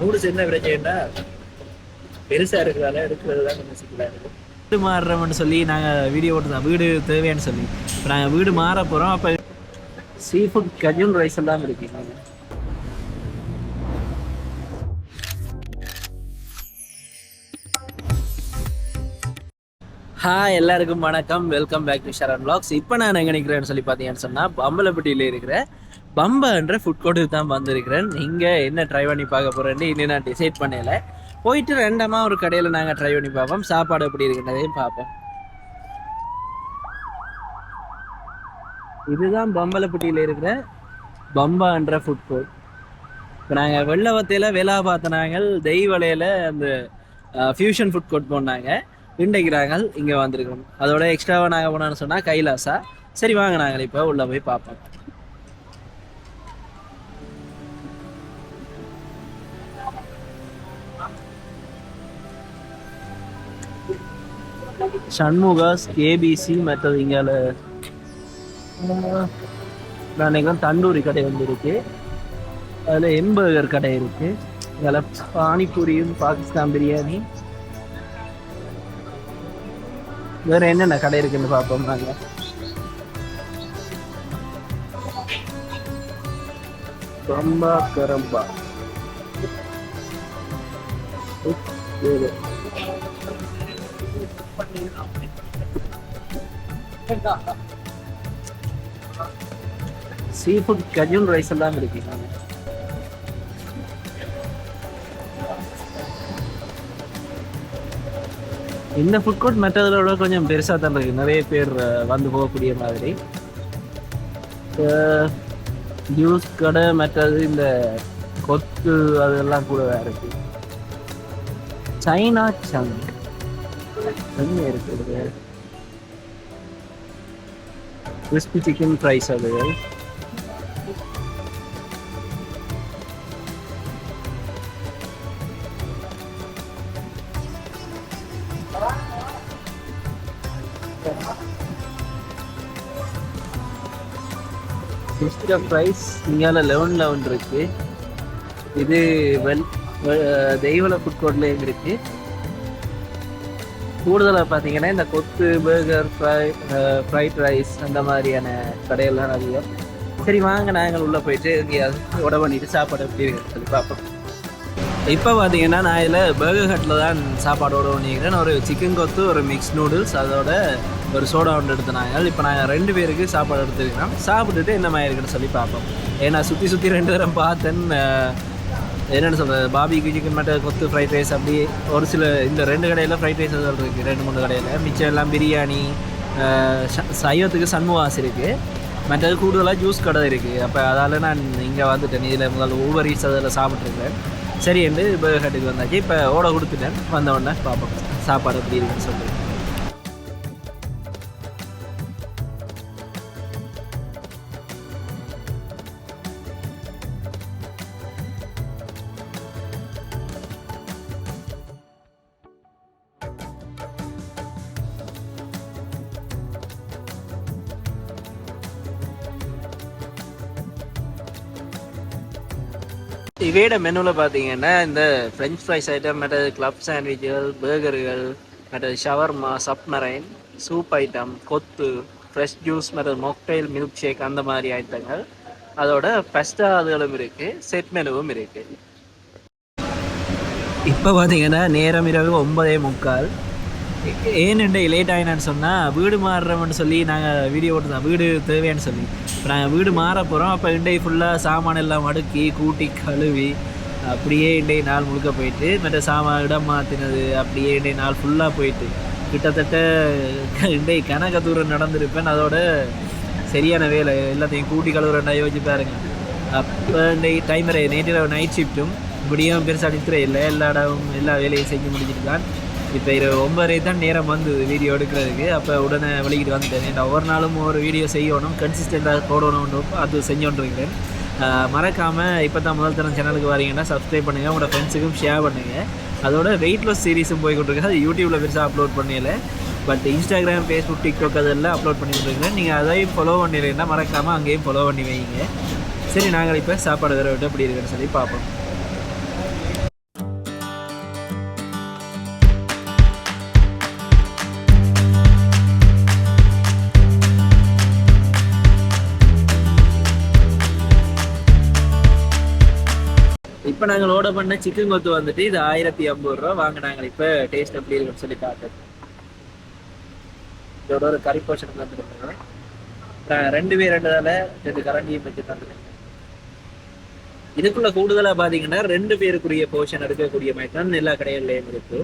Noodles என்ன பிரச்சனைன்னா பெருசா இருக்கிறதால எடுக்கிறது தான் கொஞ்சம் சிக்கலா இருக்கு. வீடு மாறுறோம்னு சொல்லி நாங்கள் வீடியோ போட்டுருந்தோம், வீடு தேவையான்னு சொல்லி. இப்போ நாங்கள் வீடு மாற போகிறோம். அப்போ சீ ஃபுட் கஜூன் ரைஸ் எல்லாம் இருக்கு. எல்லாருக்கும் வணக்கம், welcome back to Sharan vlogs. இப்போ நான் எங்கே நிற்கிறேன்னு சொல்லி பார்த்தீங்கன்னு சொன்னால் பம்பலப்பட்டியில் இருக்கிற பம்பான்ற ஃபுட் கோர்ட்டுக்கு தான் வந்திருக்கிறேன். இங்கே என்ன ட்ரை பண்ணி பார்க்க போகிறேன்னு இன்னும் நான் டிசைட் பண்ணல. போயிட்டு ரெண்டமாக ஒரு கடையில் நாங்கள் ட்ரை பண்ணி பார்ப்போம், சாப்பாடு எப்படி இருக்குன்றதையும் பார்ப்போம். இதுதான் பம்பலப்பட்டியில் இருக்கிற பம்பான்ற ஃபுட் கோர்ட். இப்போ நாங்கள் வெள்ளவத்தையில் வேலை பார்த்த நாங்கள் தெய்வலையில் அந்த ஃபியூஷன் ஃபுட் கோர்ட் போனாங்க. இன்றைக்கு நாங்கள் இங்கே வந்திருக்கோம். அதோட எக்ஸ்ட்ராவாக நாங்கள் போனோம்னு சொன்னால் கைலாசா. சரி வாங்க நாங்கள் இப்போ உள்ளே போய் பார்ப்போம். சண்முகாஸ் கேபிசி மற்றது இங்கால நான் நினைக்கிறேன் தண்டூரி கடை வந்து இருக்கு. அதில் எம்பர்கர் கடை இருக்கு. இதில் பானிபூரியும் பாகிஸ்தான் பிரியாணி வேற என்னென்ன கடை இருக்குன்னு பார்ப்போம். நாங்கள் கம்பா கரம்பா சீ ஃபுட் கஜூன் ரைஸ் எல்லாம் இருக்கு. இந்த ஃபுட் கோர்ட் மற்றதோட கொஞ்சம் பெருசாக தான் இருக்குது. நிறைய பேர் வந்து போகக்கூடிய மாதிரி. ஜூஸ் கடை மற்றது இந்த கொத்து அதெல்லாம் கூட இருக்கு. சைனா சங்க் என்ன இருக்குது. கிறிஸ்பி சிக்கன் ஃப்ரைஸ் அதுகள். ஃபிஷ்டர் ஃப்ரைஸ் இங்கால 11 இருக்கு. இது தெய்வல ஃபுட் கோர்ட்லேயும் இருக்கு. கூடுதலாக பார்த்தீங்கன்னா இந்த கொத்து பர்கர் ஃப்ரைட் ரைஸ் அந்த மாதிரியான கடையெல்லாம் நிறைய. சரி வாங்க நாங்கள் உள்ளே போயிட்டு எங்கேயாவது உட பண்ணிட்டு சாப்பாடு எப்படி இருக்குன்னு சொல்லி பார்ப்போம். இப்போ பார்த்தீங்கன்னா நான் இதில் பர்கர் ஹட்டில் தான் சாப்பாடு ஓட பண்ணிக்கிறேன். ஒரு சிக்கன் கொத்து, ஒரு மிக்ஸ் நூடுல்ஸ், அதோட ஒரு சோடா ஒன்று எடுத்துனாங்க. இப்போ நாங்கள் 2 பேருக்கு சாப்பாடு எடுத்துருக்கிறோம். சாப்பிட்டுட்டு என்ன மாதிரி இருக்குன்னு சொல்லி பார்ப்போம். ஏன்னா சுற்றி 2 தரம் பார்த்தேன். என்னென்னு சொல்கிறது, பாபிக்கு சிக்கன் மட்டும் கொத்து ஃப்ரைட் ரைஸ் அப்படி ஒரு சில இந்த 2 கடையில் ஃப்ரைட் ரைஸ் அதில் இருக்குது. 2-3 கடையில் மிச்சம் எல்லாம் பிரியாணி. சைவத்துக்கு சண்முகாஸ் இருக்குது. மற்றது கூடுதலாக ஜூஸ் கடை இருக்குது. அப்போ அதால் நான் இங்கே வந்துட்டேன். இதில் முதல்ல ஊபர் ஈட்ஸ் அதில் சாப்பிட்ருக்கேன். சரி என்று பர்கர் ஹட்டுக்கு வந்தாச்சு. இப்போ ஓட கொடுத்துட்டேன். வந்த உடனே பார்ப்போம் சாப்பாடு எப்படி இருக்குன்னு சொல்லி. இவையோட மெனுவில் பார்த்தீங்கன்னா இந்த ஃப்ரெஞ்ச் ஃப்ரைஸ் ஐட்டம், மற்றது கிளப் சாண்ட்விச்சுகள், பர்கர்கள், மற்றது ஷவர்மா, சப்மரைன், சூப் ஐட்டம், கொத்து, ஃப்ரெஷ் ஜூஸ், மற்றது மொக்டைல், மில்க் ஷேக் அந்த மாதிரி ஐட்டங்கள். அதோட பெஸ்டா அதுகளும் இருக்குது. செட் மெனுவும் இருக்குது. இப்போ பார்த்தீங்கன்னா நேரம் இரவு 9:45. ஏன்னு லேட் ஆகினான்னு சொன்னால் வீடு மாறுறோம்னு சொல்லி நாங்கள் வீடியோ போட்டுருந்தோம், வீடு தேவையான்னு சொல்லி. இப்போ நாங்கள் வீடு மாற போகிறோம். அப்போ இண்டை ஃபுல்லாக சாமான் எல்லாம் அடுக்கி கூட்டி கழுவி அப்படியே இண்டை நாள் முழுக்க போயிட்டு, மற்ற சாமான் இடம் மாற்றினது அப்படியே இண்டை நாள் ஃபுல்லாக போயிட்டு கிட்டத்தட்ட இண்டை கணக்க தூரம் நடந்திருப்பேன். அதோட சரியான வேலை எல்லாத்தையும் கூட்டி கழுவுறேன்டா யோசிச்சு பாருங்க. அப்போ இண்டை டைமரை நேற்று நைட் ஷிஃப்ட்டும் இப்படியும் பெருசாக நிற்கிற இல்லை. எல்லா இடமும் எல்லா வேலையும் செஞ்சு முடிச்சுட்டு தான் இப்போ 9:30 தான் நேரம் வந்து வீடியோ எடுக்கிறதுக்கு. அப்போ உடனே வெளிக்கிட்டு வந்துட்டேன். நான் ஒவ்வொரு நாளும் ஒரு வீடியோ செய்யணும், கன்சிஸ்டண்ட்டாக போடணும்னு அது செஞ்சோன்றிருக்கேன். மறக்காமல் இப்போ தான் முதல் தரம் சேனலுக்கு வரீங்கன்னா சப்ஸ்கிரைப் பண்ணுங்கள், உங்களோட ஃப்ரெண்ட்ஸுக்கும் ஷேர் பண்ணுங்கள். அதோட வெயிட் லாஸ் சீரீஸும் போய்கிட்டுருக்கு. அது யூடியூப்பில் பெருசாக அப்லோட் பண்ணல, பட் இன்ஸ்டாகிராம், ஃபேஸ்புக், டிக்டாக் அதெல்லாம் அப்லோட் பண்ணிட்டுருக்கேன். நீங்கள் அதையும் ஃபாலோ பண்ணிடுறீங்கன்னா மறக்காமல் அங்கேயும் ஃபாலோ பண்ணி வைங்க. சரி நாங்கள் இப்போ சாப்பாடு வேறு விட்டு எப்படி இருக்குன்னு சொல்லி பார்ப்போம். இப்போ நாங்கள் ஆர்டர் பண்ண சிக்கன் கொத்து வந்துட்டு இது 1050 ரூபா. வாங்க நாங்கள் இப்போ டேஸ்ட் எப்படி இருக்குன்னு சொல்லி பார்க்குறோம். இதோட ஒரு கறி போர்ஷன் வந்துருக்காங்க. நான் 2 பேர் 2 கரண்டியும் வச்சு தந்துருக்கேன். இதுக்குள்ள கூடுதலா பாத்தீங்கன்னா 2 பேருக்குரிய போர்ஷன் எடுக்கக்கூடிய மாதிரி தான் எல்லா கடைகள்லயும் இருக்கு.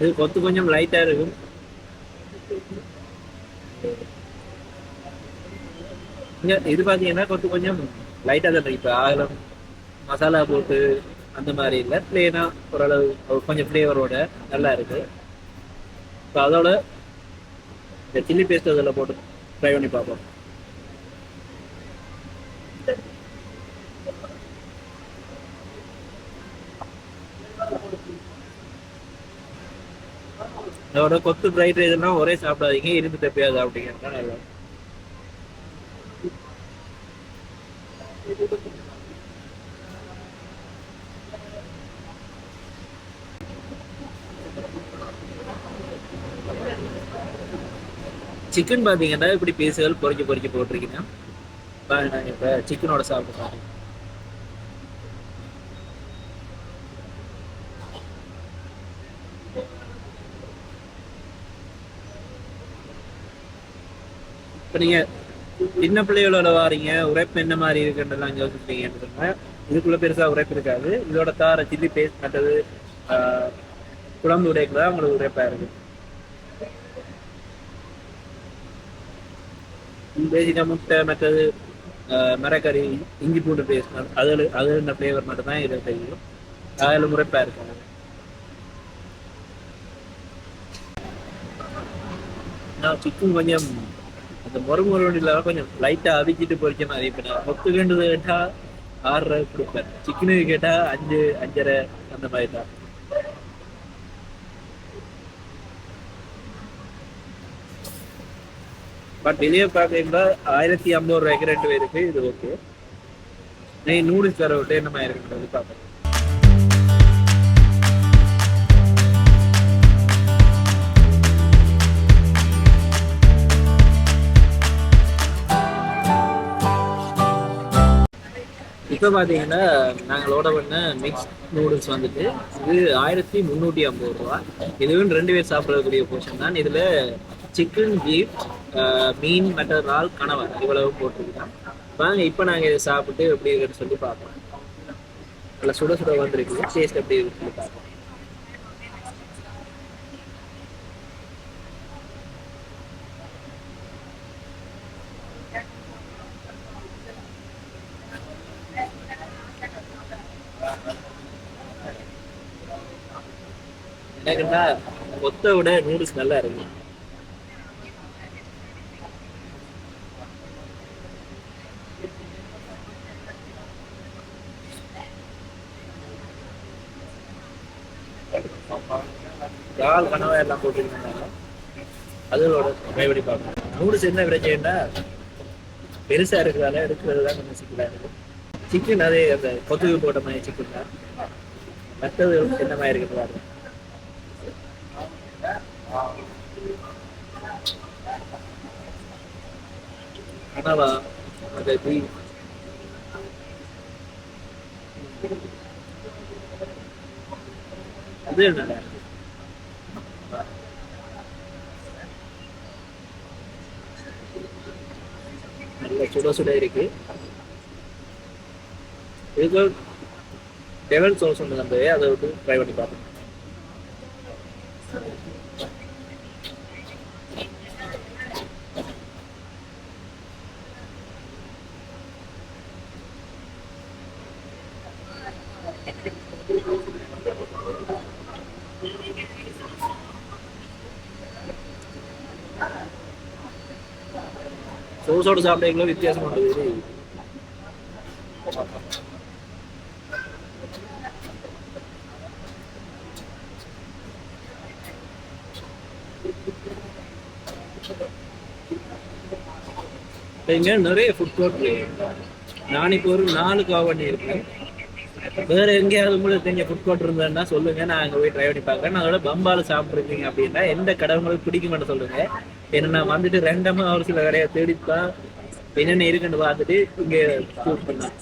இது கொத்து கொஞ்சம் லைட்டா இருக்கும். இது பாத்தீங்கன்னா கொத்து கொஞ்சம் லைட்டா தான் இருக்கு. இப்போ ஆகலம் மசாலா போட்டு அந்த மாதிரி இல்லை, பிளேனா ஓரளவு கொஞ்சம் ஃப்ளேவரோட நல்லா இருக்கு. இப்போ அதோட இந்த சில்லி பேஸ்ட் அதில் போட்டு ட்ரை பண்ணி பார்ப்போம். அதோட கொத்து ஃப்ரைட் ரைஸ்லாம் ஒரே சாப்பிடாதீங்க, இருந்து தப்பியாது அப்படிங்கிறதுனால நல்லா. சிக்கன் பார்த்தீங்கன்னா இப்படி பீஸுகள் பொறிச்சு பொறிச்சு போட்டிருக்கீங்க. நாங்கள் இப்போ சிக்கனோட சாப்பிடுறோம். இப்போ நீங்கள் சின்ன பிள்ளைகளோட வாரீங்க, உரைப்பு என்ன மாதிரி இருக்குன்றலாம் யோசிப்பீங்கன்னு சொன்னால் இதுக்குள்ளே பெருசாக உரைப்பு இருக்காது. இதோட தார சில்லி பேஸ்ட் மற்றது குழம்பு உடைக்கு தான் உங்களுக்கு உரைப்பாக இருக்குது. பேசிக்காக முட்டை மற்றது மரக்கறி இஞ்சி பூண்டு பேஸ்ட் அதில் இந்த ஃப்ளேவர் மட்டும் தான் இதில் தெரியும். அதில் முறைப்பாக இருக்கும். நான் சிக்கன் கொஞ்சம் அந்த முறைமுறையில கொஞ்சம் லைட்டாக அவிச்சிட்டு பொறிச்ச மாதிரி. இப்போ நான் கொத்து வேண்டது கேட்டால் 6 ரூபா கொடுப்பேன், சிக்கனுக்கு கேட்டால் 5 5.5 அந்த மாதிரி தான். பட் வெளியே பார்க்குறீங்களா 1050 ரூபாய்க்கு 2 பேருக்கு இது ஓகே. நூடுல்ஸ் வேற விட்டு என்ன மாதிரி இருக்குன்றது பார்ப்பேன். இப்போ பார்த்தீங்கன்னா நாங்கள் ஆர்டர் பண்ண மிக்ஸ் நூடுல்ஸ் வந்துட்டு இது 1350 ரூபா. இதுவும் 2 பேர் சாப்பிடக்கூடிய போர்ஷன் தான். இதில் சிக்கன், பீஃப், மீன், மற்ற இறால், கணவர் இவ்வளவு போட்டிருக்கோம். வாங்க இப்போ நாங்கள் இதை சாப்பிட்டு எப்படி இருக்குன்னு சொல்லி பார்ப்போம். நல்லா சுட சுட வந்துருக்கு, டேஸ்ட் எப்படி இருக்குன்னு சொல்லி பார்ப்போம். எனக்குன்னா கொத்தை விட நூடுல்ஸ் நல்லா இருக்கு. இறால், கனவா எல்லாம் போட்டுருந்தாங்க. அதோட கைவடி பார்க்கணும். நூடுல்ஸ் என்ன பிரச்சனைன்னா பெருசா இருக்கிறதால எடுக்கிறது தான் கொஞ்சம் சிக்கலா இருக்கு. சிக்கன் அதே அந்த கொத்துக்கு போட்ட மாதிரி சிக்கன் தான். மற்றது என்ன மாதிரி இருக்குது பாருங்க. கனவா அந்த பீஃப் அது என்ன நல்ல சுட சுட இருக்கு. இதுக்கு டெவல் சோஸ் ஒன்று வந்து அதை விட்டு ட்ரை பண்ணி பார்ப்போம். சோஸோடு சாப்பிட்டீங்களோ வித்தியாசம் பண்ணுறது. இங்கே நிறைய ஃபுட் கோர்ட் இருக்கு. நான் இப்போ ஒரு 4 காவ் பண்ணி இருக்கேன். வேற எங்கேயாவது உங்களுக்கு தெரிஞ்ச ஃபுட் கோர்ட் இருந்ததுன்னா சொல்லுங்க, நான் அங்கே போய் ட்ரை பண்ணி பார்க்குறேன். நான் அதோட பம்பால் சாப்பிட்ருக்கீங்க அப்படின்னா எந்த கடை உங்களுக்கு பிடிக்குமென்னு சொல்லுங்க. ஏன்னா நான் வந்துட்டு ரெண்டமாக ஒரு சில கடையை தேடித்தான் என்னென்ன இருக்குன்னு பார்த்துட்டு இங்கே சூஸ் பண்ணேன்.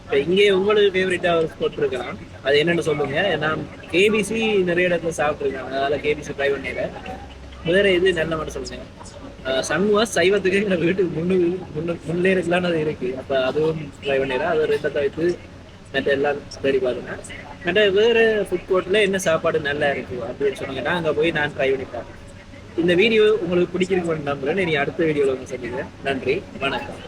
இப்போ இங்கே உங்களுக்கு ஃபேவரட்டாக ஒரு ஸ்பாட் இருக்கலாம், அது என்னென்னு சொல்லுங்க. நான் கேபிசி நிறைய இடத்துல சாப்பிட்ருக்கேன், அதனால் கேபிசி ட்ரை பண்ணிடுறேன். வேற எது நல்ல மட்டும் சொல்லுங்க. சண்முகம் சைவத்துக்கு எங்கள் வீட்டுக்கு முன்னே இருக்கலான்னு அது இருக்கு, அப்போ அதுவும் ட்ரை பண்ணிடுறேன். அது ரெண்டை தவிர்த்து மற்ற எல்லாம் தேடி பாருங்க. மற்ற வேறு ஃபுட் கோர்ட்டில் என்ன சாப்பாடு நல்லா இருக்கு அப்படின்னு சொன்னீங்கன்னா அங்கே போய் நான் ட்ரை பண்ணி பார்ப்பேன். இந்த வீடியோ உங்களுக்கு பிடிச்சிருக்குன்னு நம்புறேன். நீ அடுத்த வீடியோவில் வந்து சொல்லுங்கள். நன்றி, வணக்கம்.